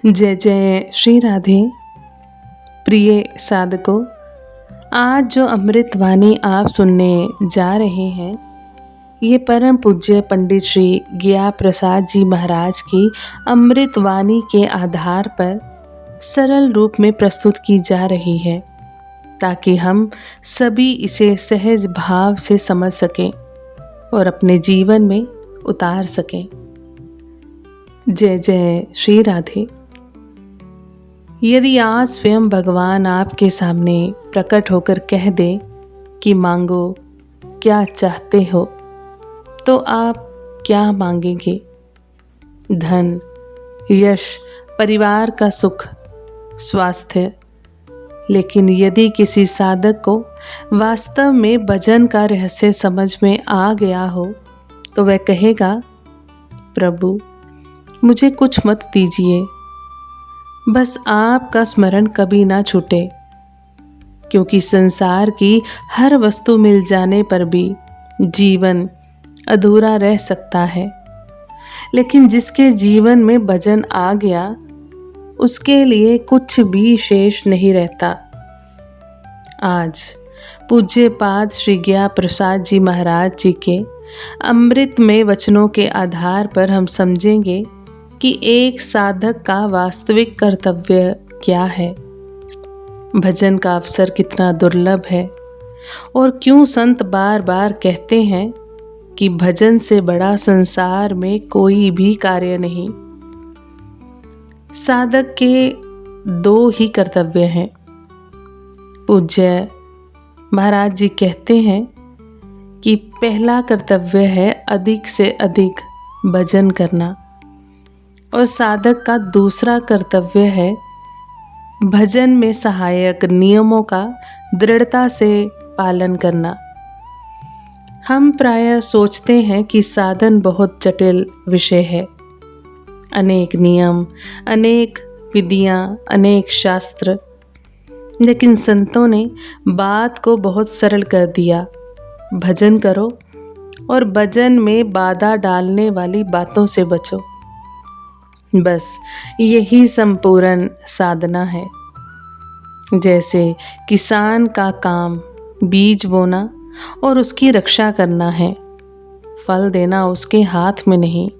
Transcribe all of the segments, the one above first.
जय जय श्री राधे। प्रिय साधकों, आज जो अमृत वाणी आप सुनने जा रहे हैं, ये परम पूज्य पंडित श्री ज्ञा प्रसाद जी महाराज की अमृत वाणी के आधार पर सरल रूप में प्रस्तुत की जा रही है, ताकि हम सभी इसे सहज भाव से समझ सकें और अपने जीवन में उतार सकें। जय जय श्री राधे। यदि आज स्वयं भगवान आपके सामने प्रकट होकर कह दे कि मांगो क्या चाहते हो, तो आप क्या मांगेंगे? धन, यश, परिवार का सुख, स्वास्थ्य। लेकिन यदि किसी साधक को वास्तव में भजन का रहस्य समझ में आ गया हो, तो वह कहेगा, प्रभु मुझे कुछ मत दीजिए, बस आपका स्मरण कभी ना छूटे। क्योंकि संसार की हर वस्तु मिल जाने पर भी जीवन अधूरा रह सकता है, लेकिन जिसके जीवन में भजन आ गया, उसके लिए कुछ भी शेष नहीं रहता। आज पूज्य पाद श्री ज्ञा प्रसाद जी महाराज जी के अमृतमय वचनों के आधार पर हम समझेंगे कि एक साधक का वास्तविक कर्तव्य क्या है, भजन का अवसर कितना दुर्लभ है, और क्यों संत बार बार कहते हैं कि भजन से बड़ा संसार में कोई भी कार्य नहीं। साधक के दो ही कर्तव्य हैं। पूज्य महाराज जी कहते हैं कि पहला कर्तव्य है अधिक से अधिक भजन करना, और साधक का दूसरा कर्तव्य है भजन में सहायक नियमों का दृढ़ता से पालन करना। हम प्रायः सोचते हैं कि साधन बहुत जटिल विषय है, अनेक नियम, अनेक विधियां, अनेक शास्त्र। लेकिन संतों ने बात को बहुत सरल कर दिया। भजन करो और भजन में बाधा डालने वाली बातों से बचो। बस यही संपूर्ण साधना है। जैसे किसान का काम बीज बोना और उसकी रक्षा करना है, फल देना उसके हाथ में नहीं,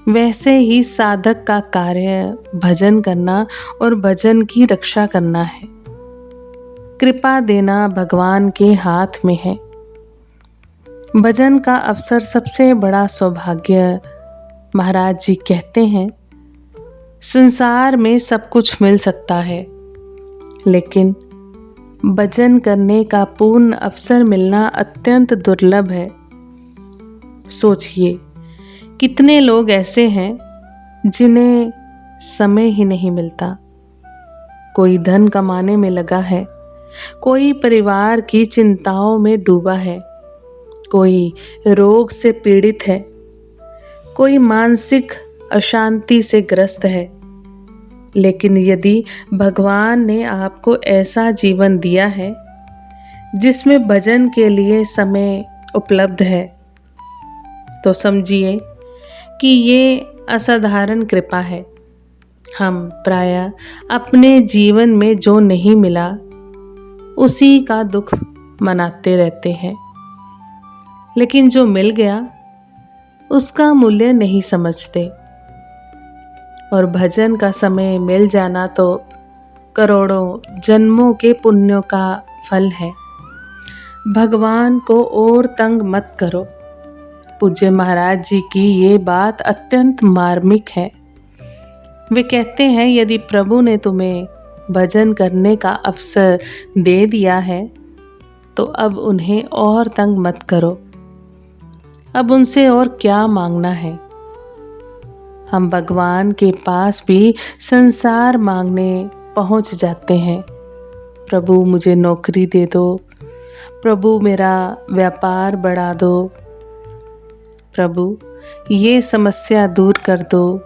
वैसे ही साधक का कार्य भजन करना और भजन की रक्षा करना है। कृपा देना भगवान के हाथ में है। भजन का अवसर सबसे बड़ा सौभाग्य। महाराज जी कहते हैं, संसार में सब कुछ मिल सकता है, लेकिन भजन करने का पूर्ण अवसर मिलना अत्यंत दुर्लभ है। सोचिए, कितने लोग ऐसे हैं जिन्हें समय ही नहीं मिलता। कोई धन कमाने में लगा है, कोई परिवार की चिंताओं में डूबा है, कोई रोग से पीड़ित है, कोई मानसिक अशांति से ग्रस्त है। लेकिन यदि भगवान ने आपको ऐसा जीवन दिया है जिसमें भजन के लिए समय उपलब्ध है, तो समझिए कि ये असाधारण कृपा है। हम प्रायः अपने जीवन में जो नहीं मिला, उसी का दुख मनाते रहते हैं, लेकिन जो मिल गया उसका मूल्य नहीं समझते। और भजन का समय मिल जाना तो करोड़ों जन्मों के पुण्यों का फल है। भगवान को और तंग मत करो। पूज्य महाराज जी की ये बात अत्यंत मार्मिक है। वे कहते हैं, यदि प्रभु ने तुम्हें भजन करने का अवसर दे दिया है, तो अब उन्हें और तंग मत करो। अब उनसे और क्या मांगना है? हम भगवान के पास भी संसार मांगने पहुंच जाते हैं। प्रभु मुझे नौकरी दे दो, प्रभु मेरा व्यापार बढ़ा दो, प्रभु ये समस्या दूर कर दो,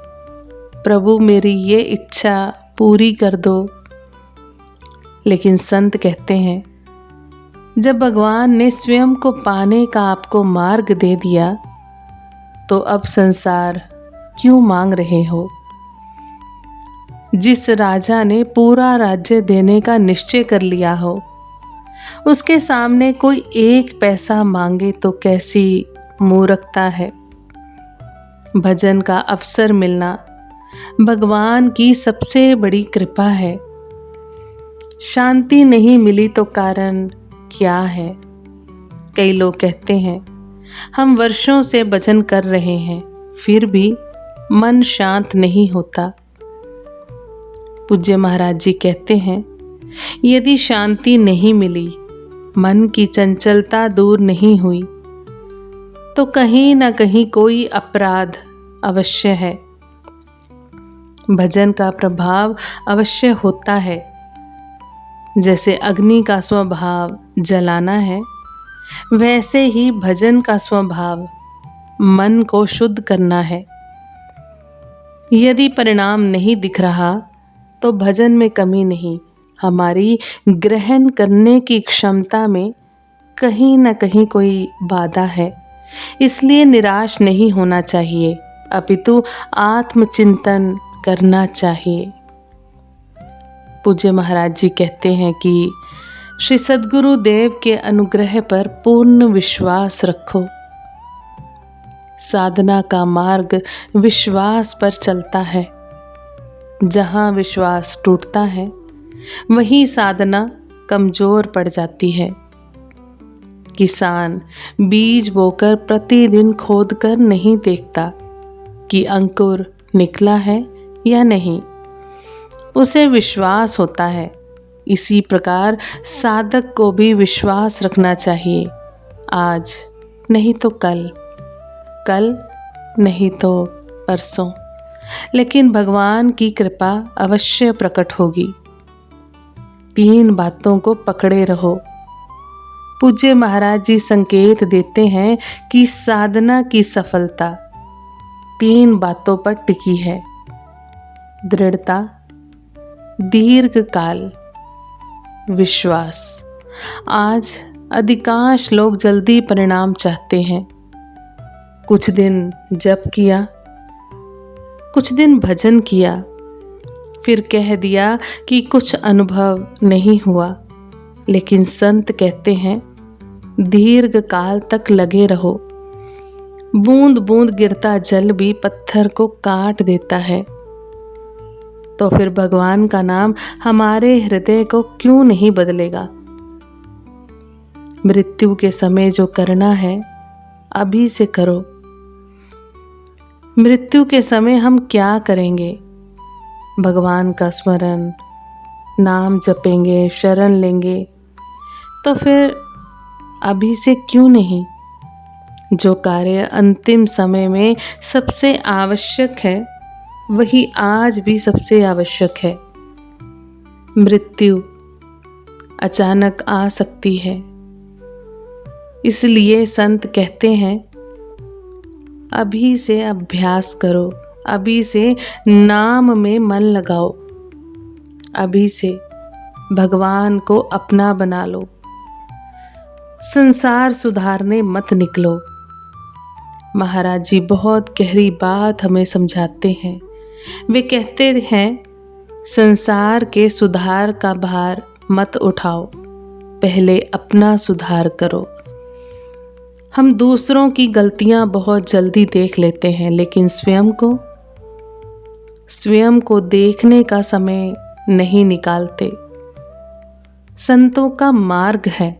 प्रभु मेरी ये इच्छा पूरी कर दो। लेकिन संत कहते हैं, जब भगवान ने स्वयं को पाने का आपको मार्ग दे दिया, तो अब संसार क्यों मांग रहे हो? जिस राजा ने पूरा राज्य देने का निश्चय कर लिया हो, उसके सामने कोई एक पैसा मांगे तो कैसी मूर्खता है। भजन का अवसर मिलना भगवान की सबसे बड़ी कृपा है। शांति नहीं मिली तो कारण क्या है? कई लोग कहते हैं हम वर्षों से भजन कर रहे हैं, फिर भी मन शांत नहीं होता। पूज्य महाराज जी कहते हैं, यदि शांति नहीं मिली, मन की चंचलता दूर नहीं हुई, तो कहीं ना कहीं कोई अपराध अवश्य है। भजन का प्रभाव अवश्य होता है। जैसे अग्नि का स्वभाव जलाना है, वैसे ही भजन का स्वभाव मन को शुद्ध करना है। यदि परिणाम नहीं दिख रहा तो भजन में कमी नहीं, हमारी ग्रहण करने की क्षमता में कहीं ना कहीं कोई बाधा है। इसलिए निराश नहीं होना चाहिए, अपितु आत्मचिंतन करना चाहिए। पूज्य महाराज जी कहते हैं कि श्री सद्गुरु देव के अनुग्रह पर पूर्ण विश्वास रखो। साधना का मार्ग विश्वास पर चलता है। जहाँ विश्वास टूटता है, वहीं साधना कमजोर पड़ जाती है। किसान बीज बोकर प्रतिदिन खोदकर नहीं देखता कि अंकुर निकला है या नहीं, उसे विश्वास होता है। इसी प्रकार साधक को भी विश्वास रखना चाहिए। आज नहीं तो कल, कल नहीं तो परसों, लेकिन भगवान की कृपा अवश्य प्रकट होगी। 3 बातों को पकड़े रहो। पूज्य महाराज जी संकेत देते हैं कि साधना की सफलता 3 बातों पर टिकी है: दृढ़ता, दीर्घ काल, विश्वास। आज अधिकांश लोग जल्दी परिणाम चाहते हैं। कुछ दिन जप किया, कुछ दिन भजन किया, फिर कह दिया कि कुछ अनुभव नहीं हुआ। लेकिन संत कहते हैं, दीर्घ काल तक लगे रहो। बूंद बूंद गिरता जल भी पत्थर को काट देता है। तो फिर भगवान का नाम हमारे हृदय को क्यों नहीं बदलेगा? मृत्यु के समय जो करना है, अभी से करो। मृत्यु के समय हम क्या करेंगे? भगवान का स्मरण, नाम जपेंगे, शरण लेंगे। तो फिर अभी से क्यों नहीं? जो कार्य अंतिम समय में सबसे आवश्यक है, वही आज भी सबसे आवश्यक है। मृत्यु अचानक आ सकती है, इसलिए संत कहते हैं, अभी से अभ्यास करो, अभी से नाम में मन लगाओ, अभी से भगवान को अपना बना लो। संसार सुधारने मत निकलो। महाराज जी बहुत गहरी बात हमें समझाते हैं। वे कहते हैं, संसार के सुधार का भार मत उठाओ, पहले अपना सुधार करो। हम दूसरों की गलतियां बहुत जल्दी देख लेते हैं, लेकिन स्वयं को देखने का समय नहीं निकालते। संतों का मार्ग है,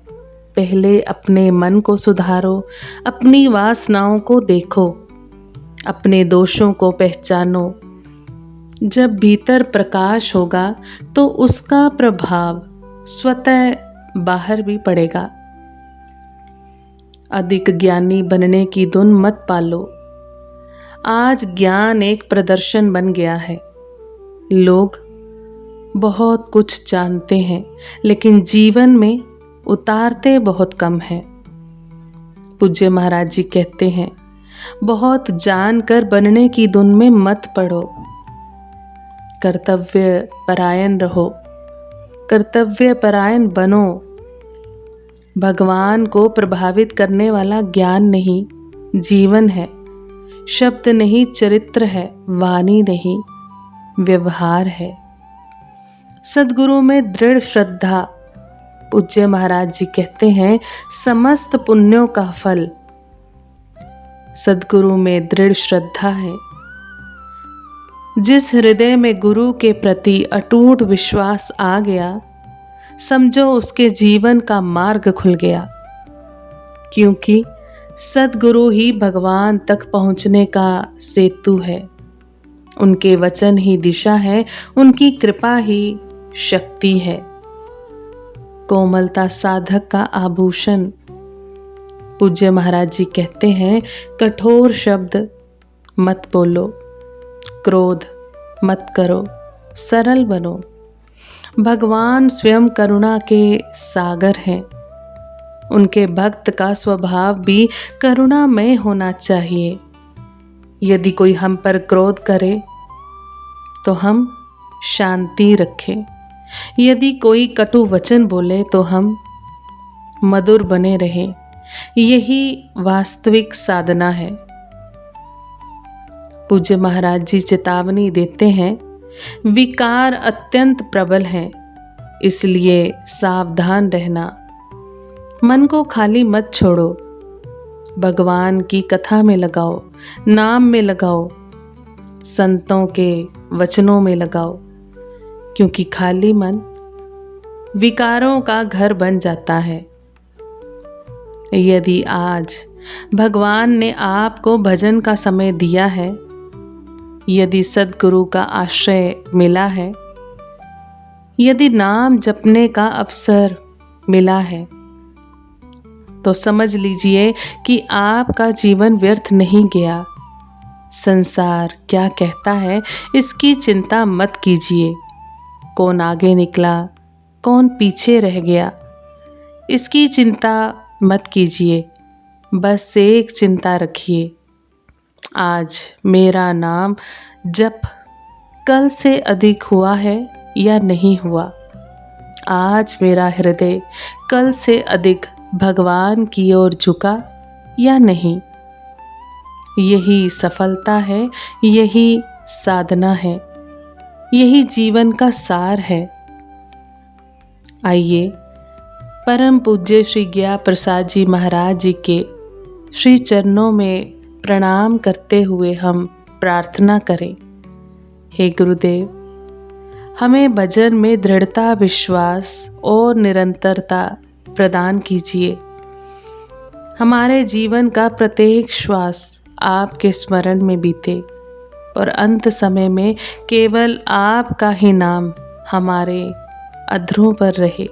पहले अपने मन को सुधारो, अपनी वासनाओं को देखो, अपने दोषों को पहचानो। जब भीतर प्रकाश होगा तो उसका प्रभाव स्वतः बाहर भी पड़ेगा। अधिक ज्ञानी बनने की धुन मत पालो। आज ज्ञान एक प्रदर्शन बन गया है। लोग बहुत कुछ जानते हैं, लेकिन जीवन में उतारते बहुत कम है। पूज्य महाराज जी कहते हैं, बहुत जानकर बनने की धुन में मत पड़ो। कर्तव्य परायण रहो, कर्तव्य परायण बनो। भगवान को प्रभावित करने वाला ज्ञान नहीं, जीवन है। शब्द नहीं, चरित्र है। वाणी नहीं, व्यवहार है। सद्गुरु में दृढ़ श्रद्धा। पूज्य महाराज जी कहते हैं समस्त पुण्यों का फल सद्गुरु में दृढ़ श्रद्धा है। जिस हृदय में गुरु के प्रति अटूट विश्वास आ गया, समझो उसके जीवन का मार्ग खुल गया, क्योंकि सद्गुरु ही भगवान तक पहुंचने का सेतु है। उनके वचन ही दिशा है, उनकी कृपा ही शक्ति है। कोमलता साधक का आभूषण। पूज्य महाराज जी कहते हैं कठोर शब्द मत बोलो, क्रोध मत करो, सरल बनो। भगवान स्वयं करुणा के सागर हैं। उनके भक्त का स्वभाव भी करुणामय होना चाहिए। यदि कोई हम पर क्रोध करे तो हम शांति रखें। यदि कोई कटु वचन बोले तो हम मधुर बने रहें। यही वास्तविक साधना है। पूज्य महाराज जी चेतावनी देते हैं विकार अत्यंत प्रबल हैं, इसलिए सावधान रहना। मन को खाली मत छोड़ो, भगवान की कथा में लगाओ, नाम में लगाओ, संतों के वचनों में लगाओ, क्योंकि खाली मन विकारों का घर बन जाता है। यदि आज भगवान ने आपको भजन का समय दिया है, यदि सद्गुरु का आश्रय मिला है, यदि नाम जपने का अवसर मिला है, तो समझ लीजिए कि आपका जीवन व्यर्थ नहीं गया। संसार क्या कहता है इसकी चिंता मत कीजिए। कौन आगे निकला, कौन पीछे रह गया, इसकी चिंता मत कीजिए। बस एक चिंता रखिए, आज मेरा नाम जप कल से अधिक हुआ है या नहीं हुआ। आज मेरा हृदय कल से अधिक भगवान की ओर झुका या नहीं। यही सफलता है, यही साधना है, यही जीवन का सार है। आइए परम पूज्य श्री ज्ञा प्रसाद जी महाराज जी के श्री चरणों में प्रणाम करते हुए हम प्रार्थना करें। हे गुरुदेव, हमें भजन में दृढ़ता, विश्वास और निरंतरता प्रदान कीजिए। हमारे जीवन का प्रत्येक श्वास आपके स्मरण में बीते और अंत समय में केवल आपका ही नाम हमारे अधरों पर रहे।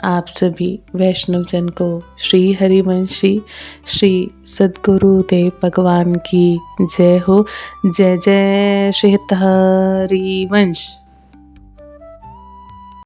आप सभी वैष्णव जन को श्री हरिवंशी श्री सद्गुरुदेव भगवान की जय हो। जय जय श्री हरिवंश।